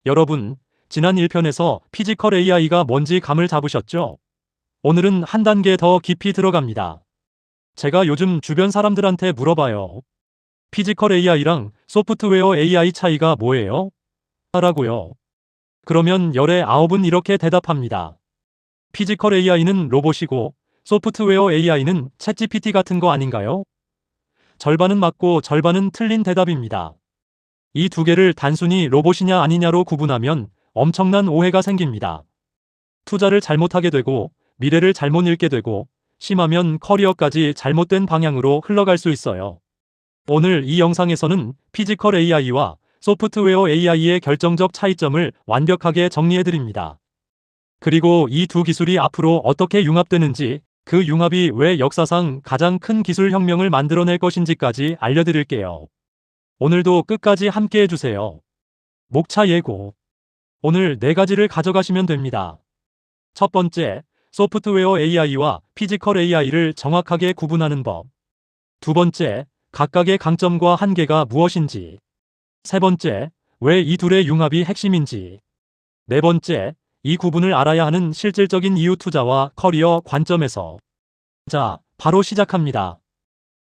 여러분, 지난 1편에서 피지컬 AI가 뭔지 감을 잡으셨죠? 오늘은 한 단계 더 깊이 들어갑니다. 제가 요즘 주변 사람들한테 물어봐요. 피지컬 AI랑 소프트웨어 AI 차이가 뭐예요? 라고요. 그러면 열의 9은 이렇게 대답합니다. 피지컬 AI는 로봇이고 소프트웨어 AI는 챗GPT 같은 거 아닌가요? 절반은 맞고 절반은 틀린 대답입니다. 이 두 개를 단순히 로봇이냐 아니냐로 구분하면 엄청난 오해가 생깁니다. 투자를 잘못하게 되고 미래를 잘못 읽게 되고 심하면 커리어까지 잘못된 방향으로 흘러갈 수 있어요. 오늘 이 영상에서는 피지컬 AI와 소프트웨어 AI의 결정적 차이점을 완벽하게 정리해드립니다. 그리고 이 두 기술이 앞으로 어떻게 융합되는지, 그 융합이 왜 역사상 가장 큰 기술 혁명을 만들어낼 것인지까지 알려드릴게요. 오늘도 끝까지 함께 해주세요. 목차 예고. 오늘 4가지를 가져가시면 됩니다. 첫 번째, 소프트웨어 AI와 피지컬 AI를 정확하게 구분하는 법. 두 번째, 각각의 강점과 한계가 무엇인지. 세 번째, 왜 이 둘의 융합이 핵심인지. 네 번째, 이 구분을 알아야 하는 실질적인 이유, 투자와 커리어 관점에서. 자, 바로 시작합니다.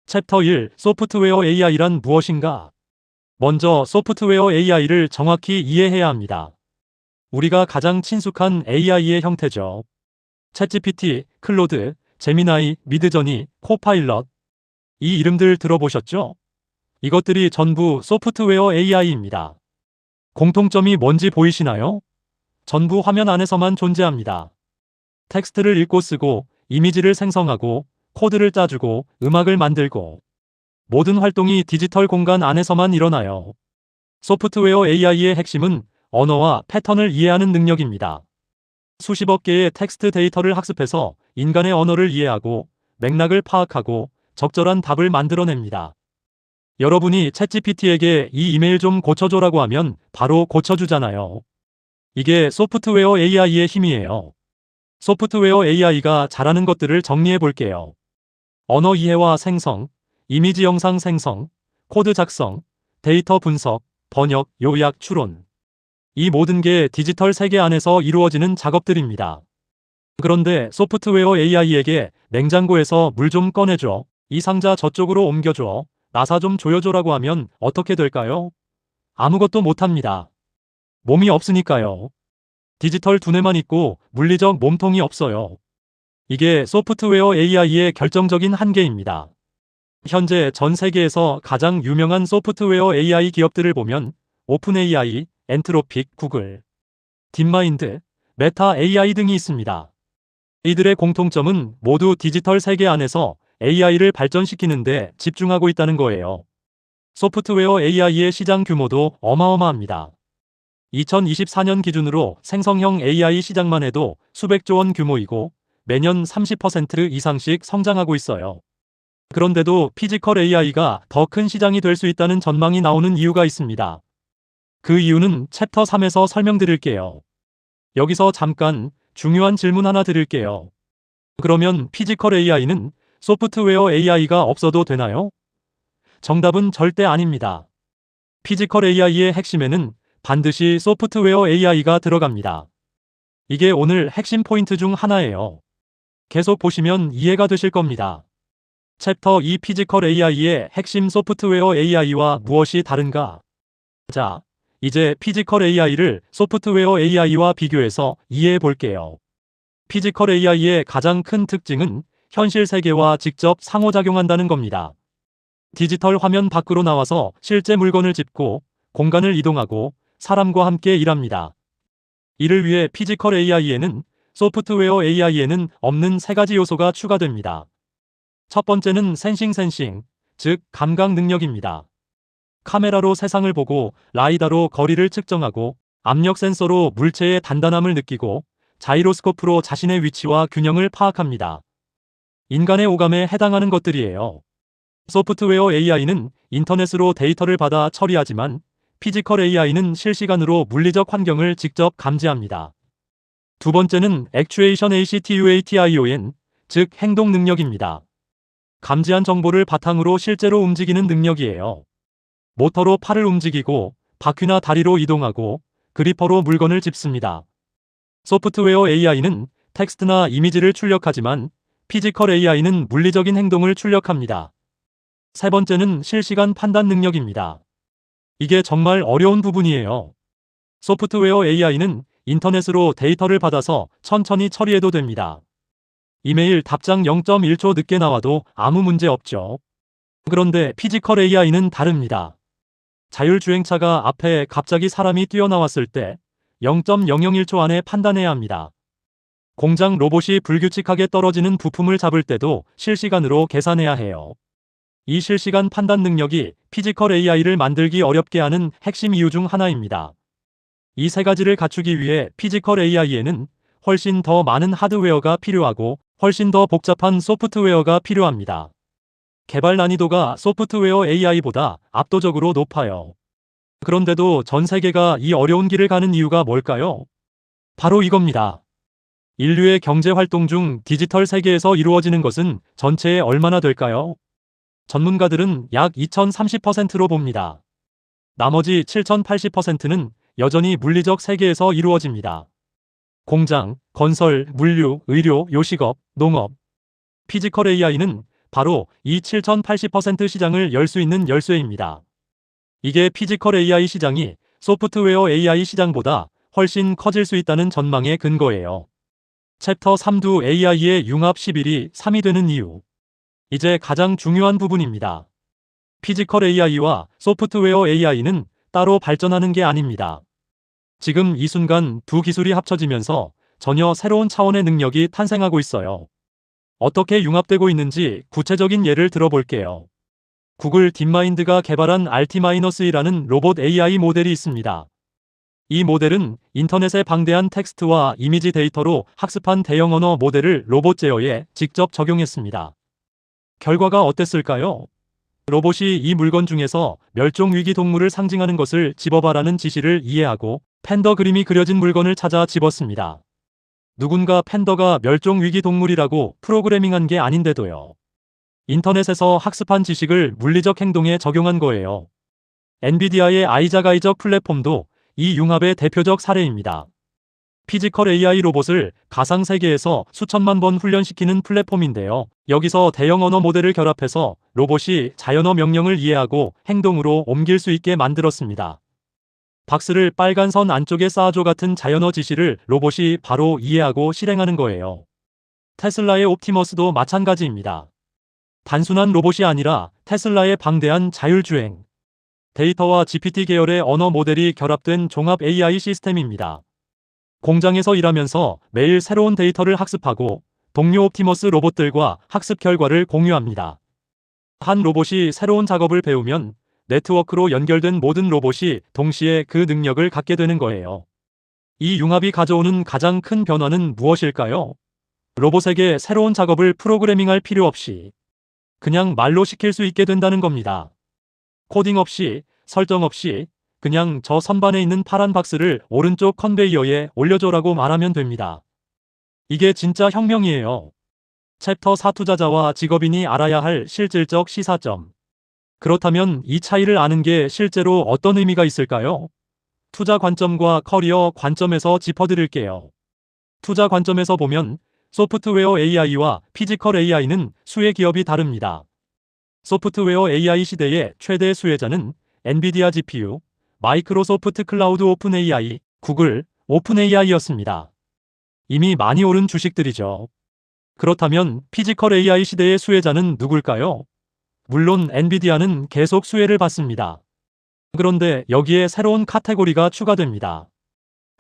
챕터 1, 소프트웨어 AI란 무엇인가? 먼저 소프트웨어 AI를 정확히 이해해야 합니다. 우리가 가장 친숙한 AI의 형태죠. 챗GPT, 클로드, 제미나이, 미드저니, 코파일럿. 이 이름들 들어보셨죠? 이것들이 전부 소프트웨어 AI입니다. 공통점이 뭔지 보이시나요? 전부 화면 안에서만 존재합니다. 텍스트를 읽고 쓰고, 이미지를 생성하고, 코드를 짜주고, 음악을 만들고, 모든 활동이 디지털 공간 안에서만 일어나요. 소프트웨어 AI의 핵심은 언어와 패턴을 이해하는 능력입니다. 수십억 개의 텍스트 데이터를 학습해서 인간의 언어를 이해하고 맥락을 파악하고 적절한 답을 만들어냅니다. 여러분이 챗GPT에게 이 이메일 좀 고쳐줘라고 하면 바로 고쳐주잖아요. 이게 소프트웨어 AI의 힘이에요. 소프트웨어 AI가 잘하는 것들을 정리해 볼게요. 언어 이해와 생성, 이미지 영상 생성, 코드 작성, 데이터 분석, 번역, 요약, 추론. 이 모든 게 디지털 세계 안에서 이루어지는 작업들입니다. 그런데 소프트웨어 AI에게 냉장고에서 물 좀 꺼내줘, 이 상자 저쪽으로 옮겨줘, 나사 좀 조여줘라고 하면 어떻게 될까요? 아무것도 못합니다. 몸이 없으니까요. 디지털 두뇌만 있고 물리적 몸통이 없어요. 이게 소프트웨어 AI의 결정적인 한계입니다. 현재 전 세계에서 가장 유명한 소프트웨어 AI 기업들을 보면 오픈AI, 엔트로픽, 구글, 딥마인드, 메타 AI 등이 있습니다. 이들의 공통점은 모두 디지털 세계 안에서 AI를 발전시키는 데 집중하고 있다는 거예요. 소프트웨어 AI의 시장 규모도 어마어마합니다. 2024년 기준으로 생성형 AI 시장만 해도 수백조 원 규모이고 매년 30% 이상씩 성장하고 있어요. 그런데도 피지컬 AI가 더 큰 시장이 될 수 있다는 전망이 나오는 이유가 있습니다. 그 이유는 챕터 3에서 설명드릴게요. 여기서 잠깐 중요한 질문 하나 드릴게요. 그러면 피지컬 AI는 소프트웨어 AI가 없어도 되나요? 정답은 절대 아닙니다. 피지컬 AI의 핵심에는 반드시 소프트웨어 AI가 들어갑니다. 이게 오늘 핵심 포인트 중 하나예요. 계속 보시면 이해가 되실 겁니다. 챕터 2, 피지컬 AI의 핵심, 소프트웨어 AI와 무엇이 다른가? 자, 이제 피지컬 AI를 소프트웨어 AI와 비교해서 이해해 볼게요. 피지컬 AI의 가장 큰 특징은 현실 세계와 직접 상호작용한다는 겁니다. 디지털 화면 밖으로 나와서 실제 물건을 짚고 공간을 이동하고 사람과 함께 일합니다. 이를 위해 피지컬 AI에는 소프트웨어 AI에는 없는 3가지 요소가 추가됩니다. 첫 번째는 센싱, 즉 감각 능력입니다. 카메라로 세상을 보고, 라이다로 거리를 측정하고, 압력 센서로 물체의 단단함을 느끼고, 자이로스코프로 자신의 위치와 균형을 파악합니다. 인간의 오감에 해당하는 것들이에요. 소프트웨어 AI는 인터넷으로 데이터를 받아 처리하지만 피지컬 AI는 실시간으로 물리적 환경을 직접 감지합니다. 두 번째는 액추에이션 ACTUATION, 즉 행동 능력입니다. 감지한 정보를 바탕으로 실제로 움직이는 능력이에요. 모터로 팔을 움직이고 바퀴나 다리로 이동하고 그리퍼로 물건을 짚습니다. 소프트웨어 AI는 텍스트나 이미지를 출력하지만 피지컬 AI는 물리적인 행동을 출력합니다. 세 번째는 실시간 판단 능력입니다. 이게 정말 어려운 부분이에요. 소프트웨어 AI는 인터넷으로 데이터를 받아서 천천히 처리해도 됩니다. 이메일 답장 0.1초 늦게 나와도 아무 문제 없죠. 그런데 피지컬 AI는 다릅니다. 자율주행차가 앞에 갑자기 사람이 뛰어나왔을 때 0.001초 안에 판단해야 합니다. 공장 로봇이 불규칙하게 떨어지는 부품을 잡을 때도 실시간으로 계산해야 해요. 이 실시간 판단 능력이 피지컬 AI를 만들기 어렵게 하는 핵심 이유 중 하나입니다. 이 세 가지를 갖추기 위해 피지컬 AI에는 훨씬 더 많은 하드웨어가 필요하고 훨씬 더 복잡한 소프트웨어가 필요합니다. 개발 난이도가 소프트웨어 AI보다 압도적으로 높아요. 그런데도 전 세계가 이 어려운 길을 가는 이유가 뭘까요? 바로 이겁니다. 인류의 경제 활동 중 디지털 세계에서 이루어지는 것은 전체에 얼마나 될까요? 전문가들은 약 2030%로 봅니다. 나머지 7080%는 여전히 물리적 세계에서 이루어집니다. 공장, 건설, 물류, 의료, 요식업, 농업. 피지컬 AI는 바로 이 7080% 시장을 열 수 있는 열쇠입니다. 이게 피지컬 AI 시장이 소프트웨어 AI 시장보다 훨씬 커질 수 있다는 전망의 근거예요. 챕터 3두 AI의 융합 11이 3이 되는 이유. 이제 가장 중요한 부분입니다. 피지컬 AI와 소프트웨어 AI는 따로 발전하는 게 아닙니다. 지금 이 순간 두 기술이 합쳐지면서 전혀 새로운 차원의 능력이 탄생하고 있어요. 어떻게 융합되고 있는지 구체적인 예를 들어볼게요. 구글 딥마인드가 개발한 RT-1이라는 로봇 AI 모델이 있습니다. 이 모델은 인터넷의 방대한 텍스트와 이미지 데이터로 학습한 대형 언어 모델을 로봇 제어에 직접 적용했습니다. 결과가 어땠을까요? 로봇이 이 물건 중에서 멸종위기 동물을 상징하는 것을 집어봐라는 지시를 이해하고 팬더 그림이 그려진 물건을 찾아 집었습니다. 누군가 팬더가 멸종위기 동물이라고 프로그래밍한 게 아닌데도요. 인터넷에서 학습한 지식을 물리적 행동에 적용한 거예요. 엔비디아의 아이작 아이적 플랫폼도 이 융합의 대표적 사례입니다. 피지컬 AI 로봇을 가상세계에서 수천만 번 훈련시키는 플랫폼인데요. 여기서 대형 언어 모델을 결합해서 로봇이 자연어 명령을 이해하고 행동으로 옮길 수 있게 만들었습니다. 박스를 빨간 선 안쪽에 쌓아줘 같은 자연어 지시를 로봇이 바로 이해하고 실행하는 거예요. 테슬라의 옵티머스도 마찬가지입니다. 단순한 로봇이 아니라 테슬라의 방대한 자율주행, 데이터와 GPT 계열의 언어 모델이 결합된 종합 AI 시스템입니다. 공장에서 일하면서 매일 새로운 데이터를 학습하고 동료 옵티머스 로봇들과 학습 결과를 공유합니다. 한 로봇이 새로운 작업을 배우면 네트워크로 연결된 모든 로봇이 동시에 그 능력을 갖게 되는 거예요. 이 융합이 가져오는 가장 큰 변화는 무엇일까요? 로봇에게 새로운 작업을 프로그래밍할 필요 없이 그냥 말로 시킬 수 있게 된다는 겁니다. 코딩 없이, 설정 없이 그냥 저 선반에 있는 파란 박스를 오른쪽 컨베이어에 올려줘라고 말하면 됩니다. 이게 진짜 혁명이에요. 챕터 4 투자자와 직업인이 알아야 할 실질적 시사점. 그렇다면 이 차이를 아는 게 실제로 어떤 의미가 있을까요? 투자 관점과 커리어 관점에서 짚어드릴게요. 투자 관점에서 보면 소프트웨어 AI와 피지컬 AI는 수혜 기업이 다릅니다. 소프트웨어 AI 시대의 최대 수혜자는 엔비디아 GPU, 마이크로소프트 클라우드 오픈 AI, 구글, 오픈 AI였습니다. 이미 많이 오른 주식들이죠. 그렇다면 피지컬 AI 시대의 수혜자는 누굴까요? 물론 엔비디아는 계속 수혜를 받습니다. 그런데 여기에 새로운 카테고리가 추가됩니다.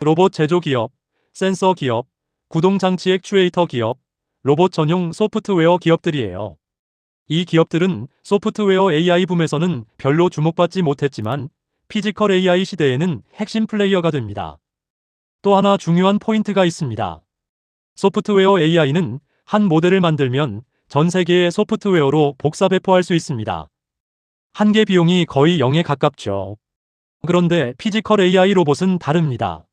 로봇 제조 기업, 센서 기업, 구동장치 액추에이터 기업, 로봇 전용 소프트웨어 기업들이에요. 이 기업들은 소프트웨어 AI 붐에서는 별로 주목받지 못했지만 피지컬 AI 시대에는 핵심 플레이어가 됩니다. 또 하나 중요한 포인트가 있습니다. 소프트웨어 AI는 한 모델을 만들면 전 세계의 소프트웨어로 복사 배포할 수 있습니다. 한 개 비용이 거의 0에 가깝죠. 그런데 피지컬 AI 로봇은 다릅니다.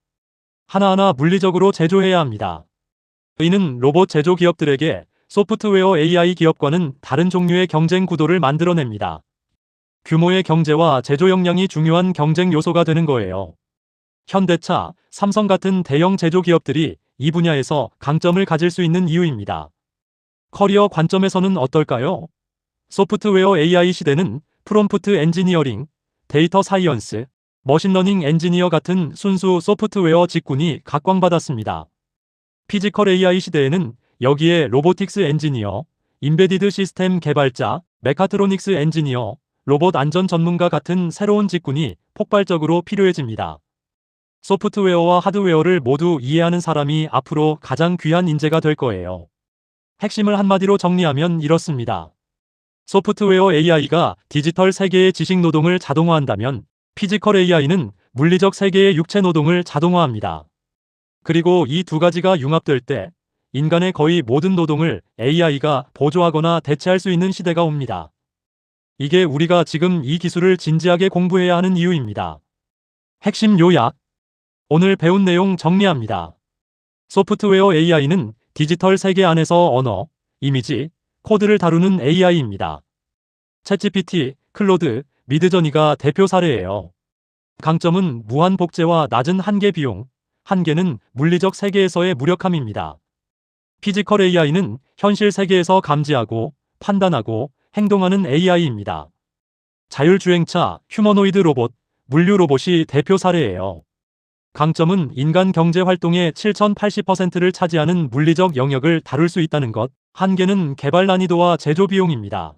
하나하나 물리적으로 제조해야 합니다. 이는 로봇 제조 기업들에게 소프트웨어 AI 기업과는 다른 종류의 경쟁 구도를 만들어냅니다. 규모의 경제와 제조 역량이 중요한 경쟁 요소가 되는 거예요. 현대차, 삼성 같은 대형 제조기업들이 이 분야에서 강점을 가질 수 있는 이유입니다. 커리어 관점에서는 어떨까요? 소프트웨어 AI 시대는 프롬프트 엔지니어링, 데이터 사이언스, 머신러닝 엔지니어 같은 순수 소프트웨어 직군이 각광받았습니다. 피지컬 AI 시대에는 여기에 로보틱스 엔지니어, 임베디드 시스템 개발자, 메카트로닉스 엔지니어, 로봇 안전 전문가 같은 새로운 직군이 폭발적으로 필요해집니다. 소프트웨어와 하드웨어를 모두 이해하는 사람이 앞으로 가장 귀한 인재가 될 거예요. 핵심을 한마디로 정리하면 이렇습니다. 소프트웨어 AI가 디지털 세계의 지식 노동을 자동화한다면 피지컬 AI는 물리적 세계의 육체 노동을 자동화합니다. 그리고 이 두 가지가 융합될 때 인간의 거의 모든 노동을 AI가 보조하거나 대체할 수 있는 시대가 옵니다. 이게 우리가 지금 이 기술을 진지하게 공부해야 하는 이유입니다. 핵심 요약. 오늘 배운 내용 정리합니다. 소프트웨어 AI는 디지털 세계 안에서 언어, 이미지, 코드를 다루는 AI입니다. 챗GPT, 클로드, 미드저니가 대표 사례예요. 강점은 무한 복제와 낮은 한계 비용, 한계는 물리적 세계에서의 무력함입니다. 피지컬 AI는 현실 세계에서 감지하고 판단하고 행동하는 AI입니다. 자율주행차, 휴머노이드 로봇, 물류 로봇이 대표 사례예요. 강점은 인간 경제 활동의 7080%를 차지하는 물리적 영역을 다룰 수 있다는 것, 한계는 개발 난이도와 제조 비용입니다.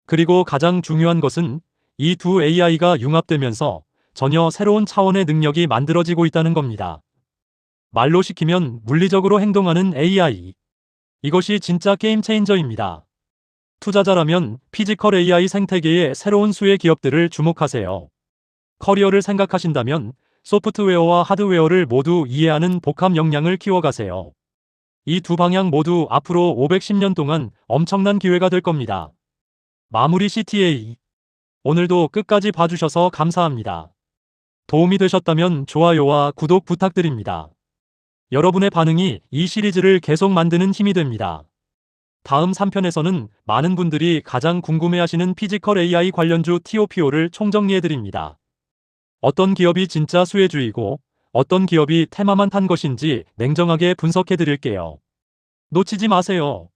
그리고 가장 중요한 것은 이 두 AI가 융합되면서 전혀 새로운 차원의 능력이 만들어지고 있다는 겁니다. 말로 시키면 물리적으로 행동하는 AI. 이것이 진짜 게임 체인저입니다. 투자자라면 피지컬 AI 생태계의 새로운 수혜 기업들을 주목하세요. 커리어를 생각하신다면 소프트웨어와 하드웨어를 모두 이해하는 복합 역량을 키워가세요. 이 두 방향 모두 앞으로 510년 동안 엄청난 기회가 될 겁니다. 마무리 CTA. 오늘도 끝까지 봐주셔서 감사합니다. 도움이 되셨다면 좋아요와 구독 부탁드립니다. 여러분의 반응이 이 시리즈를 계속 만드는 힘이 됩니다. 다음 3편에서는 많은 분들이 가장 궁금해하시는 피지컬 AI 관련주 TOPO를 총정리해드립니다. 어떤 기업이 진짜 수혜주이고 어떤 기업이 테마만 탄 것인지 냉정하게 분석해드릴게요. 놓치지 마세요.